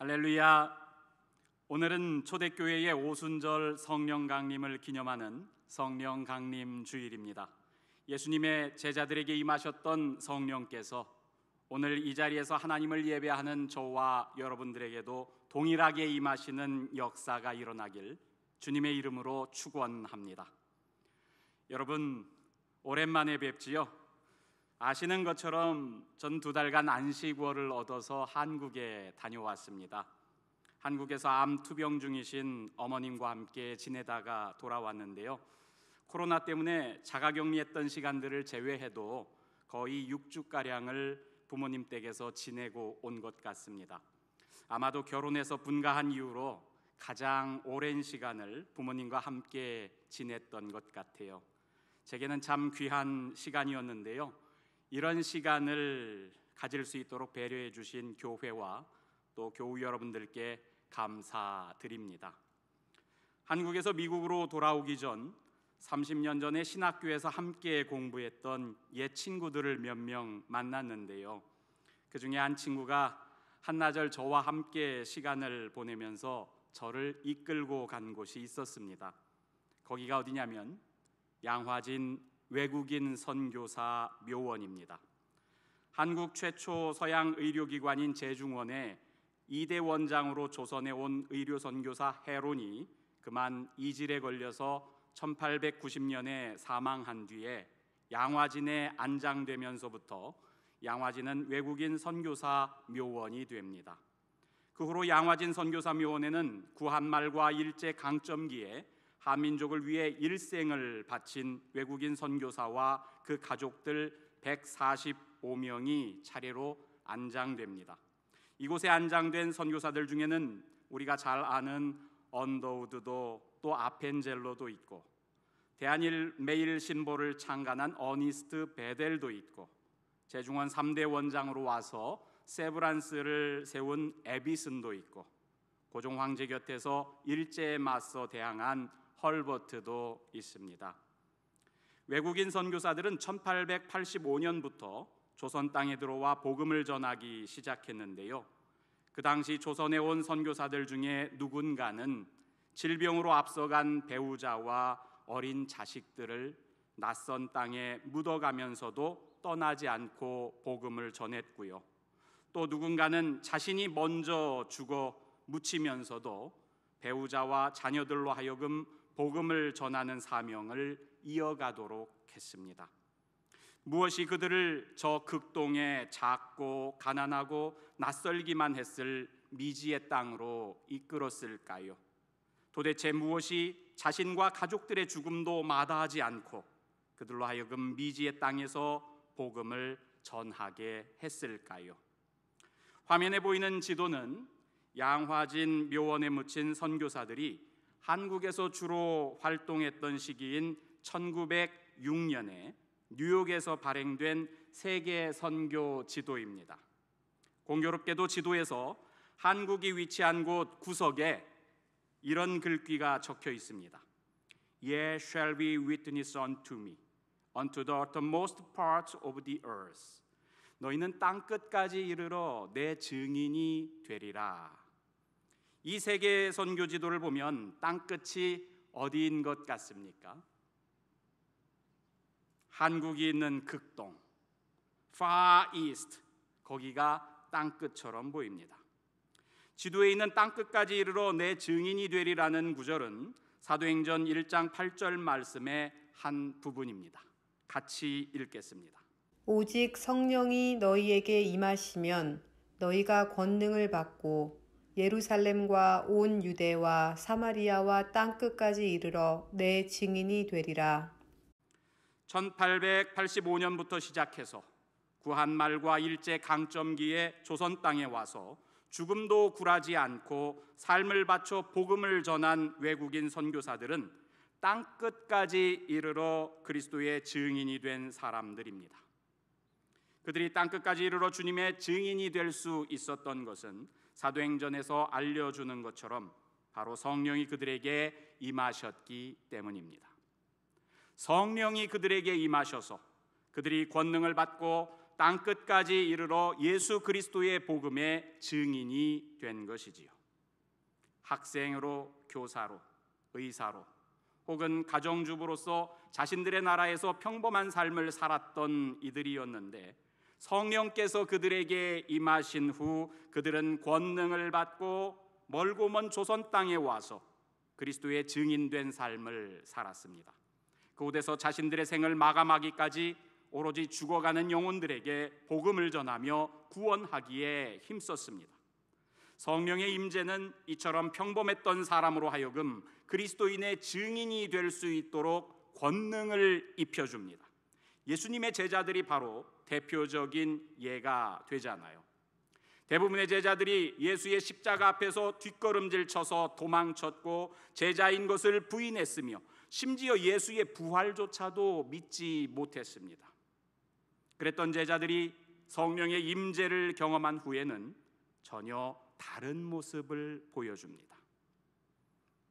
할렐루야. 오늘은 초대교회의 오순절 성령 강림을 기념하는 성령 강림 주일입니다. 예수님의 제자들에게 임하셨던 성령께서 오늘 이 자리에서 하나님을 예배하는 저와 여러분들에게도 동일하게 임하시는 역사가 일어나길 주님의 이름으로 축원합니다. 여러분, 오랜만에 뵙지요? 아시는 것처럼 전 2달간 안식월을 얻어서 한국에 다녀왔습니다. 한국에서 암 투병 중이신 어머님과 함께 지내다가 돌아왔는데요. 코로나 때문에 자가격리했던 시간들을 제외해도 거의 6주가량을 부모님 댁에서 지내고 온 것 같습니다. 아마도 결혼해서 분가한 이후로 가장 오랜 시간을 부모님과 함께 지냈던 것 같아요. 제게는 참 귀한 시간이었는데요. 이런 시간을 가질 수 있도록 배려해 주신 교회와 또 교우 여러분들께 감사드립니다. 한국에서 미국으로 돌아오기 전 30년 전에 신학교에서 함께 공부했던 옛 친구들을 몇 명 만났는데요. 그 중에 한 친구가 한나절 저와 함께 시간을 보내면서 저를 이끌고 간 곳이 있었습니다. 거기가 어디냐면 양화진 외국인 선교사 묘원입니다. 한국 최초 서양 의료기관인 제중원의 2대 원장으로 조선에 온 의료 선교사 헤론이 그만 이질에 걸려서 1890년에 사망한 뒤에 양화진에 안장되면서부터 양화진은 외국인 선교사 묘원이 됩니다. 그 후로 양화진 선교사 묘원에는 구한말과 일제 강점기에 한민족을 위해 일생을 바친 외국인 선교사와 그 가족들 145명이 차례로 안장됩니다. 이곳에 안장된 선교사들 중에는 우리가 잘 아는 언더우드도 또 아펜젤로도 있고 대한일 매일신보를 창간한 어니스트 베델도 있고 제중원 3대 원장으로 와서 세브란스를 세운 에비슨도 있고 고종 황제 곁에서 일제에 맞서 대항한 헐버트도 있습니다. 외국인 선교사들은 1885년부터 조선 땅에 들어와 복음을 전하기 시작했는데요. 그 당시 조선에 온 선교사들 중에 누군가는 질병으로 앞서간 배우자와 어린 자식들을 낯선 땅에 묻어가면서도 떠나지 않고 복음을 전했고요. 또 누군가는 자신이 먼저 죽어 묻히면서도 배우자와 자녀들로 하여금 복음을 전하는 사명을 이어가도록 했습니다. 무엇이 그들을 저 극동의 작고 가난하고 낯설기만 했을 미지의 땅으로 이끌었을까요? 도대체 무엇이 자신과 가족들의 죽음도 마다하지 않고 그들로 하여금 미지의 땅에서 복음을 전하게 했을까요? 화면에 보이는 지도는 양화진 묘원에 묻힌 선교사들이 한국에서 주로 활동했던 시기인 1906년에 뉴욕에서 발행된 세계 선교 지도입니다. 공교롭게도 지도에서 한국이 위치한 곳 구석에 이런 글귀가 적혀 있습니다. Ye shall be witness unto me, unto the uttermost parts of the earth. 너희는 땅 끝까지 이르러 내 증인이 되리라. 이 세계 선교 지도를 보면 땅 끝이 어디인 것 같습니까? 한국이 있는 극동, far east, 거기가 땅 끝처럼 보입니다. 지도에 있는 땅 끝까지 이르러 내 증인이 되리라는 구절은 사도행전 1장 8절 말씀의 한 부분입니다. 같이 읽겠습니다. 오직 성령이 너희에게 임하시면 너희가 권능을 받고 예루살렘과 온 유대와 사마리아와 땅 끝까지 이르러 내 증인이 되리라. 1885년부터 시작해서 구한말과 일제 강점기에 조선 땅에 와서 죽음도 굴하지 않고 삶을 바쳐 복음을 전한 외국인 선교사들은 땅 끝까지 이르러 그리스도의 증인이 된 사람들입니다. 그들이 땅 끝까지 이르러 주님의 증인이 될 수 있었던 것은 사도행전에서 알려주는 것처럼 바로 성령이 그들에게 임하셨기 때문입니다. 성령이 그들에게 임하셔서 그들이 권능을 받고 땅끝까지 이르러 예수 그리스도의 복음의 증인이 된 것이지요. 학생으로, 교사로, 의사로 혹은 가정주부로서 자신들의 나라에서 평범한 삶을 살았던 이들이었는데 성령께서 그들에게 임하신 후 그들은 권능을 받고 멀고 먼 조선 땅에 와서 그리스도의 증인된 삶을 살았습니다. 그곳에서 자신들의 생을 마감하기까지 오로지 죽어가는 영혼들에게 복음을 전하며 구원하기에 힘썼습니다. 성령의 임재는 이처럼 평범했던 사람으로 하여금 그리스도인의 증인이 될 수 있도록 권능을 입혀줍니다. 예수님의 제자들이 바로 대표적인 예가 되잖아요. 대부분의 제자들이 예수의 십자가 앞에서 뒷걸음질 쳐서 도망쳤고 제자인 것을 부인했으며 심지어 예수의 부활조차도 믿지 못했습니다. 그랬던 제자들이 성령의 임재를 경험한 후에는 전혀 다른 모습을 보여줍니다.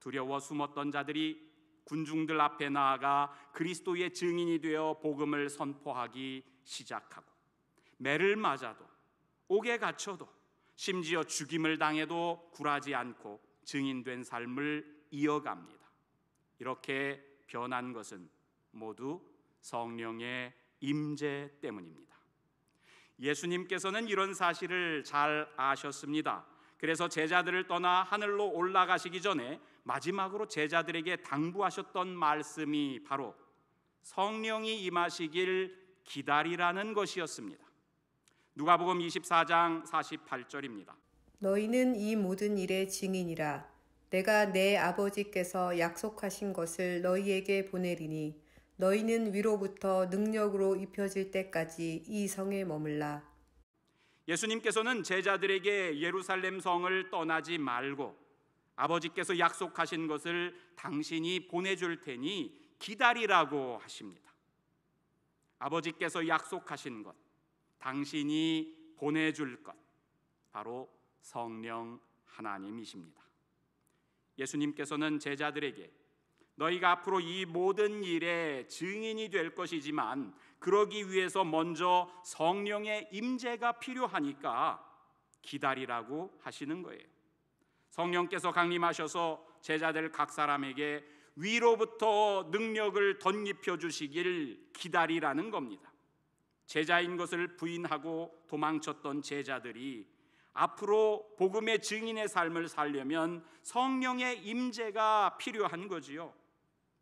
두려워 숨었던 자들이 군중들 앞에 나아가 그리스도의 증인이 되어 복음을 선포하기 시작하고 매를 맞아도 옥에 갇혀도 심지어 죽임을 당해도 굴하지 않고 증인된 삶을 이어갑니다. 이렇게 변한 것은 모두 성령의 임재 때문입니다. 예수님께서는 이런 사실을 잘 아셨습니다. 그래서 제자들을 떠나 하늘로 올라가시기 전에 마지막으로 제자들에게 당부하셨던 말씀이 바로 성령이 임하시길 기다리라는 것이었습니다. 누가복음 24장 48절입니다. 너희는 이 모든 일의 증인이라. 내가 내 아버지께서 약속하신 것을 너희에게 보내리니 너희는 위로부터 능력으로 입혀질 때까지 이 성에 머물라. 예수님께서는 제자들에게 예루살렘 성을 떠나지 말고 아버지께서 약속하신 것을 당신이 보내줄 테니 기다리라고 하십니다. 아버지께서 약속하신 것, 당신이 보내줄 것, 바로 성령 하나님이십니다. 예수님께서는 제자들에게 너희가 앞으로 이 모든 일의 증인이 될 것이지만 그러기 위해서 먼저 성령의 임재가 필요하니까 기다리라고 하시는 거예요. 성령께서 강림하셔서 제자들 각 사람에게 위로부터 능력을 덧입혀 주시길 기다리라는 겁니다. 제자인 것을 부인하고 도망쳤던 제자들이 앞으로 복음의 증인의 삶을 살려면 성령의 임재가 필요한 거지요.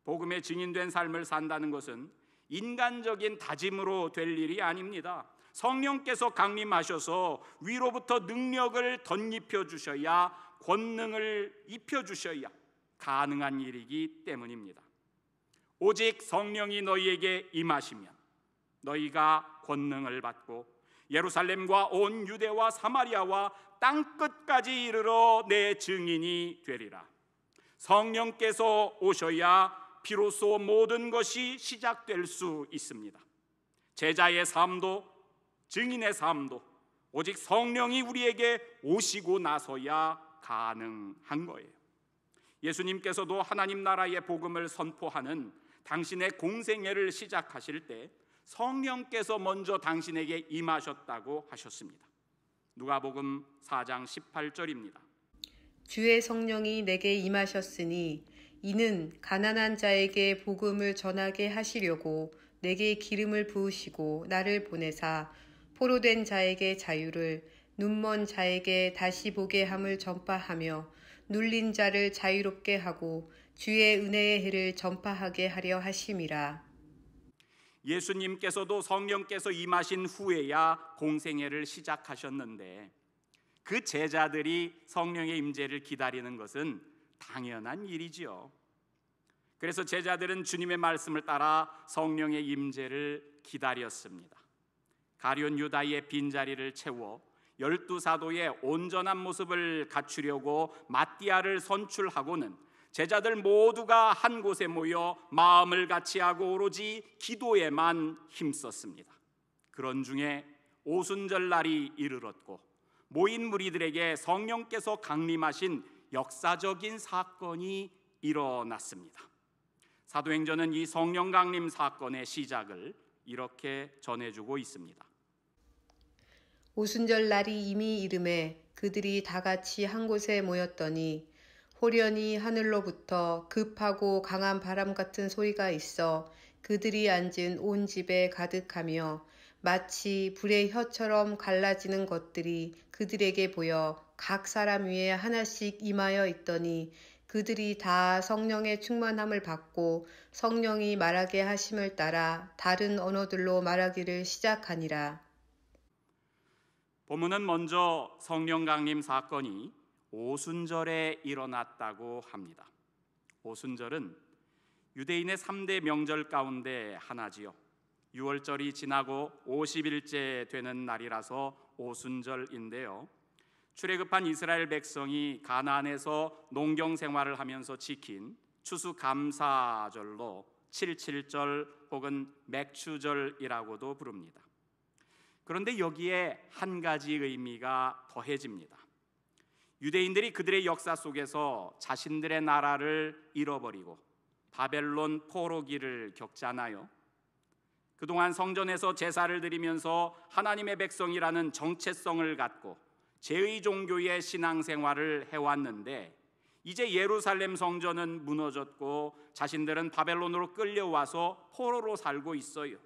복음의 증인된 삶을 산다는 것은 인간적인 다짐으로 될 일이 아닙니다. 성령께서 강림하셔서 위로부터 능력을 덧입혀 주셔야, 권능을 입혀 주셔야 가능한 일이기 때문입니다. 오직 성령이 너희에게 임하시면 너희가 권능을 받고 예루살렘과 온 유대와 사마리아와 땅끝까지 이르러 내 증인이 되리라. 성령께서 오셔야 비로소 모든 것이 시작될 수 있습니다. 제자의 삶도 증인의 삶도 오직 성령이 우리에게 오시고 나서야 가능한 거예요. 예수님께서도 하나님 나라의 복음을 선포하는 당신의 공생애를 시작하실 때 성령께서 먼저 당신에게 임하셨다고 하셨습니다. 누가복음 4장 18절입니다. 주의 성령이 내게 임하셨으니 이는 가난한 자에게 복음을 전하게 하시려고 내게 기름을 부으시고 나를 보내사 포로된 자에게 자유를, 눈먼 자에게 다시 보게 함을 전파하며 눌린 자를 자유롭게 하고 주의 은혜의 해를 전파하게 하려 하심이라. 예수님께서도 성령께서 임하신 후에야 공생애를 시작하셨는데 그 제자들이 성령의 임재를 기다리는 것은 당연한 일이지요. 그래서 제자들은 주님의 말씀을 따라 성령의 임재를 기다렸습니다. 가룟 유다의 빈자리를 채워 12사도의 온전한 모습을 갖추려고 마띠아를 선출하고는 제자들 모두가 한 곳에 모여 마음을 같이하고 오로지 기도에만 힘썼습니다. 그런 중에 오순절날이 이르렀고 모인 무리들에게 성령께서 강림하신 역사적인 사건이 일어났습니다. 사도행전은 이 성령 강림 사건의 시작을 이렇게 전해주고 있습니다. 오순절 날이 이미 이름에 그들이 다 같이 한 곳에 모였더니 호련히 하늘로부터 급하고 강한 바람 같은 소리가 있어 그들이 앉은 온 집에 가득하며 마치 불의 혀처럼 갈라지는 것들이 그들에게 보여 각 사람 위에 하나씩 임하여 있더니 그들이 다 성령의 충만함을 받고 성령이 말하게 하심을 따라 다른 언어들로 말하기를 시작하니라. 본문은 먼저 성령 강림 사건이 오순절에 일어났다고 합니다. 오순절은 유대인의 3대 명절 가운데 하나지요. 6월절이 지나고 50일째 되는 날이라서 오순절인데요. 출애굽한 이스라엘 백성이 가나안에서 농경 생활을 하면서 지킨 추수감사절로 77절 혹은 맥추절이라고도 부릅니다. 그런데 여기에 한 가지 의미가 더해집니다. 유대인들이 그들의 역사 속에서 자신들의 나라를 잃어버리고 바벨론 포로기를 겪잖아요. 그동안 성전에서 제사를 드리면서 하나님의 백성이라는 정체성을 갖고 제의 종교의 신앙생활을 해왔는데 이제 예루살렘 성전은 무너졌고 자신들은 바벨론으로 끌려와서 포로로 살고 있어요.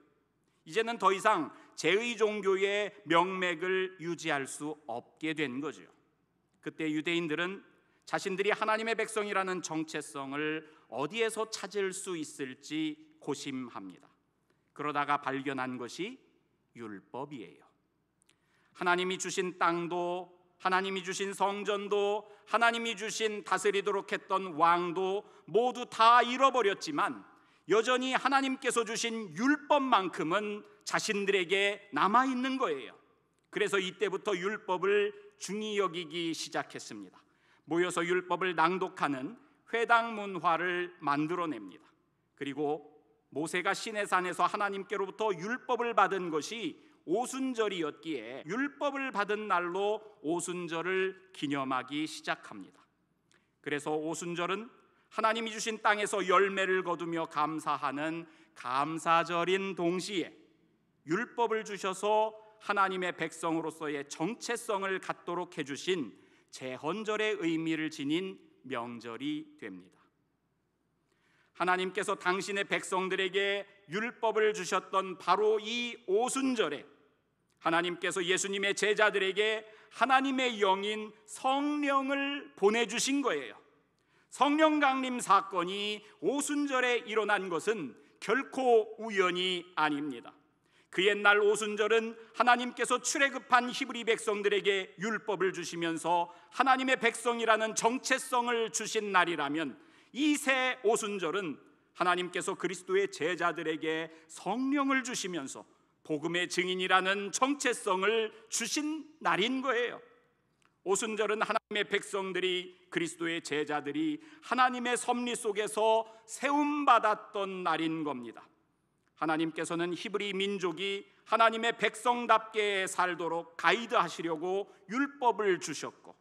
이제는 더 이상 제의 종교의 명맥을 유지할 수 없게 된 거죠. 그때 유대인들은 자신들이 하나님의 백성이라는 정체성을 어디에서 찾을 수 있을지 고심합니다. 그러다가 발견한 것이 율법이에요. 하나님이 주신 땅도, 하나님이 주신 성전도, 하나님이 주신 다스리도록 했던 왕도 모두 다 잃어버렸지만 여전히 하나님께서 주신 율법만큼은 자신들에게 남아있는 거예요. 그래서 이때부터 율법을 중히 여기기 시작했습니다. 모여서 율법을 낭독하는 회당 문화를 만들어냅니다. 그리고 모세가 시내산에서 하나님께로부터 율법을 받은 것이 오순절이었기에 율법을 받은 날로 오순절을 기념하기 시작합니다. 그래서 오순절은 하나님이 주신 땅에서 열매를 거두며 감사하는 감사절인 동시에 율법을 주셔서 하나님의 백성으로서의 정체성을 갖도록 해주신 제헌절의 의미를 지닌 명절이 됩니다. 하나님께서 당신의 백성들에게 율법을 주셨던 바로 이 오순절에 하나님께서 예수님의 제자들에게 하나님의 영인 성령을 보내주신 거예요. 성령 강림 사건이 오순절에 일어난 것은 결코 우연이 아닙니다. 그 옛날 오순절은 하나님께서 출애굽한 히브리 백성들에게 율법을 주시면서 하나님의 백성이라는 정체성을 주신 날이라면 이 새 오순절은 하나님께서 그리스도의 제자들에게 성령을 주시면서 복음의 증인이라는 정체성을 주신 날인 거예요. 오순절은 하나님의 백성들이, 그리스도의 제자들이 하나님의 섭리 속에서 세움받았던 날인 겁니다. 하나님께서는 히브리 민족이 하나님의 백성답게 살도록 가이드하시려고 율법을 주셨고,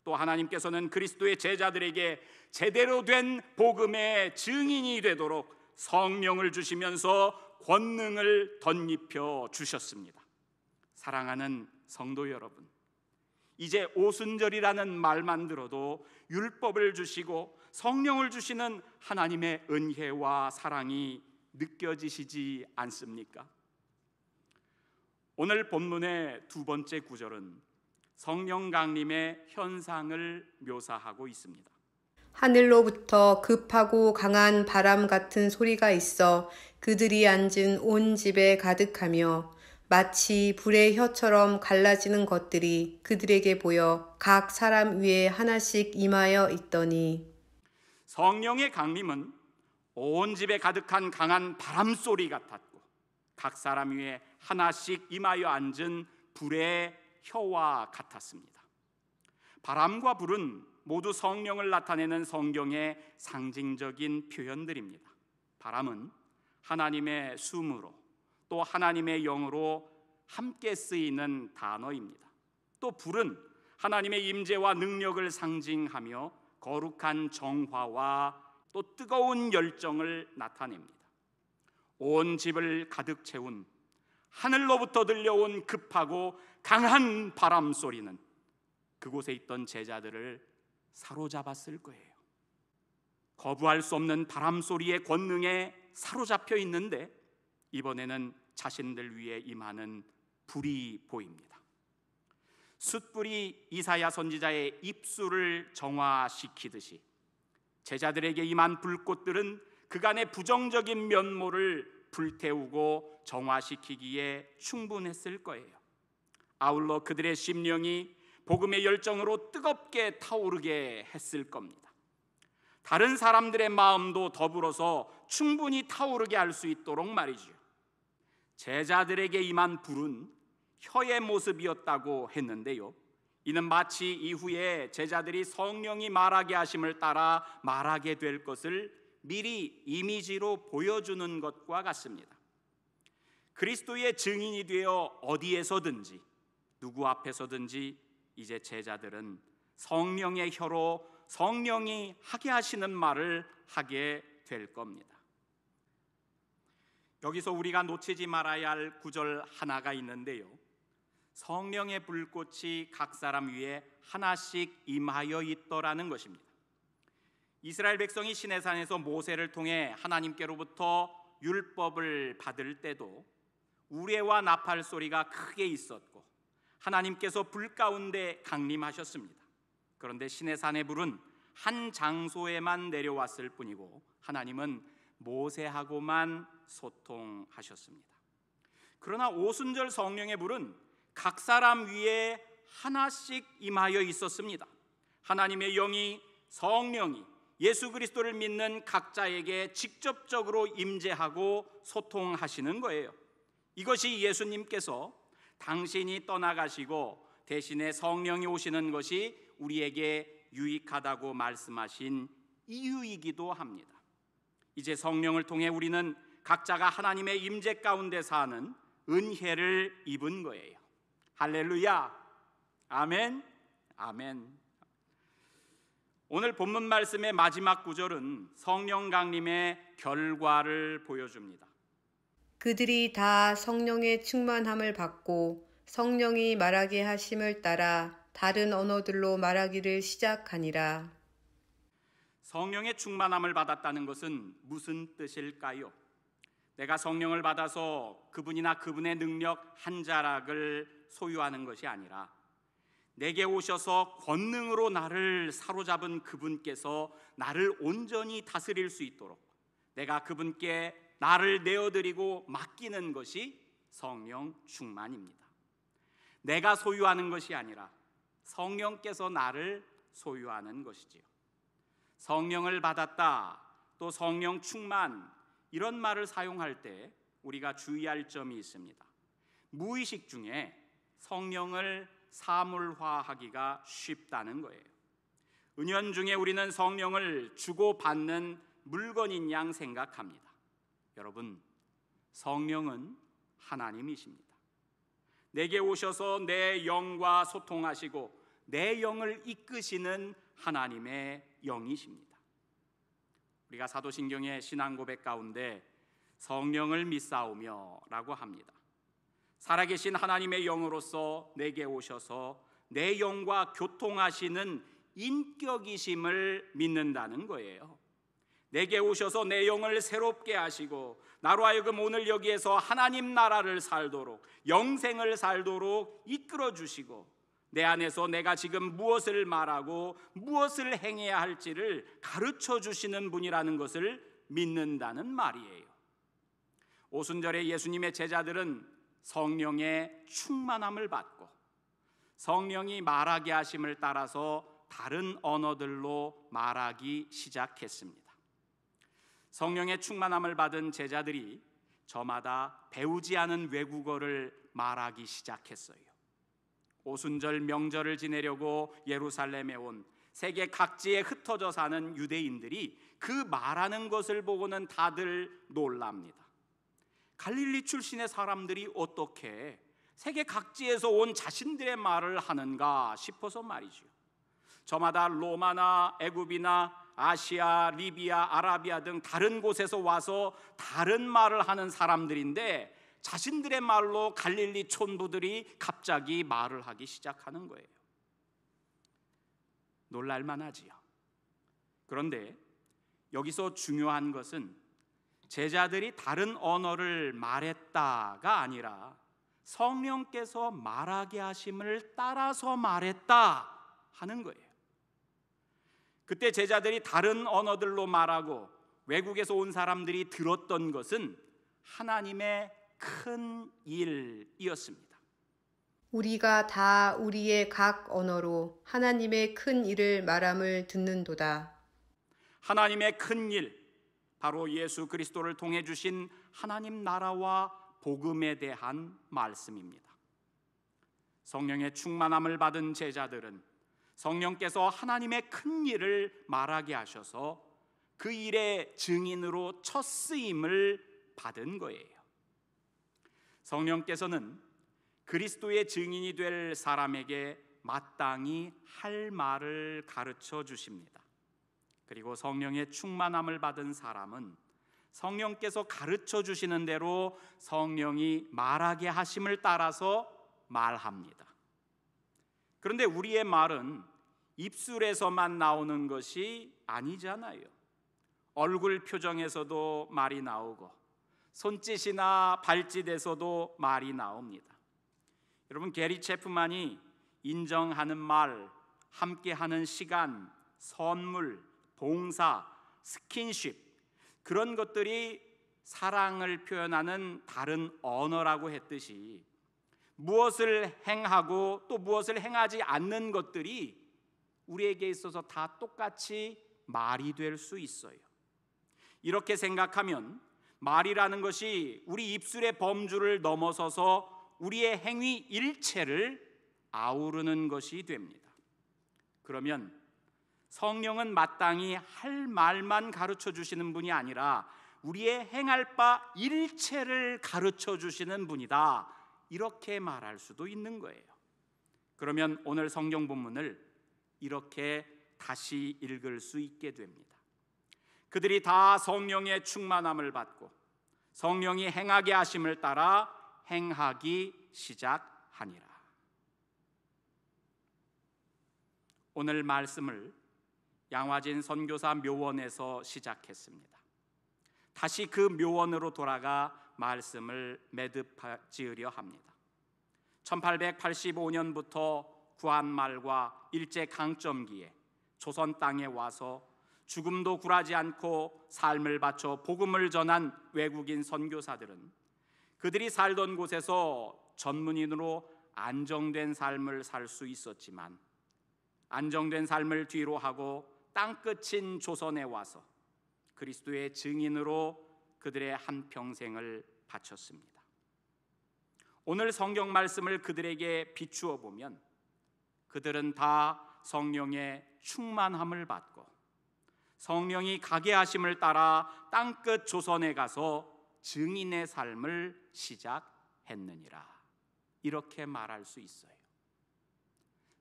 또 하나님께서는 그리스도의 제자들에게 제대로 된 복음의 증인이 되도록 성령을 주시면서 권능을 덧입혀 주셨습니다. 사랑하는 성도 여러분, 이제 오순절이라는 말만 들어도 율법을 주시고 성령을 주시는 하나님의 은혜와 사랑이 느껴지시지 않습니까? 오늘 본문의 두 번째 구절은 성령 강림의 현상을 묘사하고 있습니다. 하늘로부터 급하고 강한 바람 같은 소리가 있어 그들이 앉은 온 집에 가득하며 마치 불의 혀처럼 갈라지는 것들이 그들에게 보여 각 사람 위에 하나씩 임하여 있더니, 성령의 강림은 온 집에 가득한 강한 바람 소리 같았고 각 사람 위에 하나씩 임하여 앉은 불의 혀와 같았습니다. 바람과 불은 모두 성령을 나타내는 성경의 상징적인 표현들입니다. 바람은 하나님의 숨으로, 또 하나님의 영으로 함께 쓰이는 단어입니다. 또 불은 하나님의 임재와 능력을 상징하며 거룩한 정화와 또 뜨거운 열정을 나타냅니다. 온 집을 가득 채운 하늘로부터 들려온 급하고 강한 바람 소리는 그곳에 있던 제자들을 사로잡았을 거예요. 거부할 수 없는 바람 소리의 권능에 사로잡혀 있는데 이번에는 자신들 위에 임하는 불이 보입니다. 숯불이 이사야 선지자의 입술을 정화시키듯이 제자들에게 임한 불꽃들은 그간의 부정적인 면모를 불태우고 정화시키기에 충분했을 거예요. 아울러 그들의 심령이 복음의 열정으로 뜨겁게 타오르게 했을 겁니다. 다른 사람들의 마음도 더불어서 충분히 타오르게 할 수 있도록 말이죠. 제자들에게 임한 불은 혀의 모습이었다고 했는데요, 이는 마치 이후에 제자들이 성령이 말하게 하심을 따라 말하게 될 것을 미리 이미지로 보여주는 것과 같습니다. 그리스도의 증인이 되어 어디에서든지 누구 앞에서든지 이제 제자들은 성령의 혀로 성령이 하게 하시는 말을 하게 될 겁니다. 여기서 우리가 놓치지 말아야 할 구절 하나가 있는데요, 성령의 불꽃이 각 사람 위에 하나씩 임하여 있더라는 것입니다. 이스라엘 백성이 시내산에서 모세를 통해 하나님께로부터 율법을 받을 때도 우레와 나팔 소리가 크게 있었고 하나님께서 불 가운데 강림하셨습니다. 그런데 시내산의 불은 한 장소에만 내려왔을 뿐이고 하나님은 모세하고만 소통하셨습니다. 그러나 오순절 성령의 불은 각 사람 위에 하나씩 임하여 있었습니다. 하나님의 영이, 성령이 예수 그리스도를 믿는 각자에게 직접적으로 임재하고 소통하시는 거예요. 이것이 예수님께서 당신이 떠나가시고 대신에 성령이 오시는 것이 우리에게 유익하다고 말씀하신 이유이기도 합니다. 이제 성령을 통해 우리는 각자가 하나님의 임재 가운데 사는 은혜를 입은 거예요. 할렐루야, 아멘, 아멘. 오늘 본문 말씀의 마지막 구절은 성령 강림의 결과를 보여줍니다. 그들이 다 성령의 충만함을 받고 성령이 말하게 하심을 따라 다른 언어들로 말하기를 시작하니라. 성령의 충만함을 받았다는 것은 무슨 뜻일까요? 내가 성령을 받아서 그분이나 그분의 능력 한 자락을 소유하는 것이 아니라 내게 오셔서 권능으로 나를 사로잡은 그분께서 나를 온전히 다스릴 수 있도록 내가 그분께 나를 내어드리고 맡기는 것이 성령 충만입니다. 내가 소유하는 것이 아니라 성령께서 나를 소유하는 것이지요. 성령을 받았다, 또 성령 충만, 이런 말을 사용할 때 우리가 주의할 점이 있습니다. 무의식 중에 성령을 사물화하기가 쉽다는 거예요. 은연중에 우리는 성령을 주고받는 물건인 양 생각합니다. 여러분, 성령은 하나님이십니다. 내게 오셔서 내 영과 소통하시고 내 영을 이끄시는 하나님의 영이십니다. 우리가 사도신경의 신앙고백 가운데 성령을 믿사오며 라고 합니다. 살아계신 하나님의 영으로서 내게 오셔서 내 영과 교통하시는 인격이심을 믿는다는 거예요. 내게 오셔서 내 영을 새롭게 하시고 나로 하여금 오늘 여기에서 하나님 나라를 살도록, 영생을 살도록 이끌어 주시고 내 안에서 내가 지금 무엇을 말하고 무엇을 행해야 할지를 가르쳐 주시는 분이라는 것을 믿는다는 말이에요. 오순절에 예수님의 제자들은 성령의 충만함을 받고 성령이 말하게 하심을 따라서 다른 언어들로 말하기 시작했습니다. 성령의 충만함을 받은 제자들이 저마다 배우지 않은 외국어를 말하기 시작했어요. 오순절 명절을 지내려고 예루살렘에 온 세계 각지에 흩어져 사는 유대인들이 그 말하는 것을 보고는 다들 놀랍니다. 갈릴리 출신의 사람들이 어떻게 세계 각지에서 온 자신들의 말을 하는가 싶어서 말이죠. 저마다 로마나 애굽이나 아시아, 리비아, 아라비아 등 다른 곳에서 와서 다른 말을 하는 사람들인데 자신들의 말로 갈릴리 촌부들이 갑자기 말을 하기 시작하는 거예요. 놀랄만하지요. 그런데 여기서 중요한 것은 제자들이 다른 언어를 말했다가 아니라 성령께서 말하게 하심을 따라서 말했다 하는 거예요. 그때 제자들이 다른 언어들로 말하고 외국에서 온 사람들이 들었던 것은 하나님의 큰 일이었습니다. 우리가 다 우리의 각 언어로 하나님의 큰 일을 말함을 듣는도다. 하나님의 큰 일, 바로 예수 그리스도를 통해 주신 하나님 나라와 복음에 대한 말씀입니다. 성령의 충만함을 받은 제자들은 성령께서 하나님의 큰 일을 말하게 하셔서 그 일의 증인으로 첫 쓰임을 받은 거예요. 성령께서는 그리스도의 증인이 될 사람에게 마땅히 할 말을 가르쳐 주십니다. 그리고 성령의 충만함을 받은 사람은 성령께서 가르쳐 주시는 대로 성령이 말하게 하심을 따라서 말합니다. 그런데 우리의 말은 입술에서만 나오는 것이 아니잖아요. 얼굴 표정에서도 말이 나오고 손짓이나 발짓에서도 말이 나옵니다. 여러분, 게리 체프만이 인정하는 말, 함께하는 시간, 선물, 봉사, 스킨십, 그런 것들이 사랑을 표현하는 다른 언어라고 했듯이 무엇을 행하고 또 무엇을 행하지 않는 것들이 우리에게 있어서 다 똑같이 말이 될 수 있어요. 이렇게 생각하면 말이라는 것이 우리 입술의 범주를 넘어서서 우리의 행위 일체를 아우르는 것이 됩니다. 그러면 성령은 마땅히 할 말만 가르쳐 주시는 분이 아니라 우리의 행할 바 일체를 가르쳐 주시는 분이다, 이렇게 말할 수도 있는 거예요. 그러면 오늘 성경 본문을 이렇게 다시 읽을 수 있게 됩니다. 그들이 다 성령의 충만함을 받고 성령이 행하게 하심을 따라 행하기 시작하니라. 오늘 말씀을 양화진 선교사 묘원에서 시작했습니다. 다시 그 묘원으로 돌아가 말씀을 매듭지으려 합니다. 1885년부터 구한말과 일제강점기에 조선 땅에 와서 죽음도 굴하지 않고 삶을 바쳐 복음을 전한 외국인 선교사들은 그들이 살던 곳에서 전문인으로 안정된 삶을 살 수 있었지만 안정된 삶을 뒤로 하고 땅끝인 조선에 와서 그리스도의 증인으로 그들의 한평생을 바쳤습니다. 오늘 성경 말씀을 그들에게 비추어 보면 그들은 다 성령의 충만함을 받고 성령이 가게 하심을 따라 땅끝 조선에 가서 증인의 삶을 시작했느니라, 이렇게 말할 수 있어요.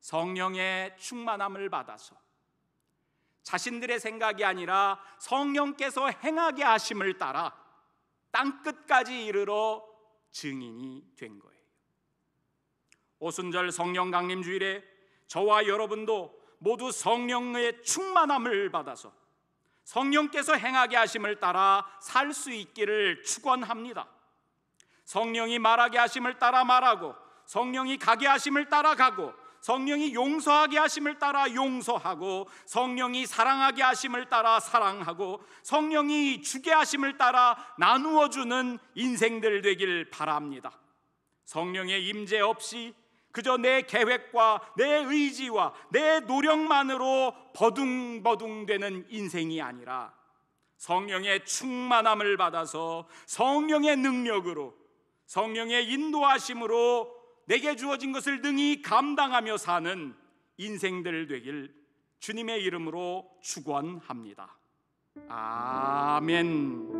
성령의 충만함을 받아서 자신들의 생각이 아니라 성령께서 행하게 하심을 따라 땅끝까지 이르러 증인이 된 거예요. 오순절 성령 강림 주일에 저와 여러분도 모두 성령의 충만함을 받아서 성령께서 행하게 하심을 따라 살 수 있기를 축원합니다. 성령이 말하게 하심을 따라 말하고 성령이 가게 하심을 따라 가고 성령이 용서하게 하심을 따라 용서하고 성령이 사랑하게 하심을 따라 사랑하고 성령이 주게 하심을 따라 나누어 주는 인생들 되길 바랍니다. 성령의 임재 없이 그저 내 계획과 내 의지와 내 노력만으로 버둥버둥되는 인생이 아니라 성령의 충만함을 받아서 성령의 능력으로 성령의 인도하심으로 내게 주어진 것을 능히 감당하며 사는 인생들 되길 주님의 이름으로 축원합니다. 아멘.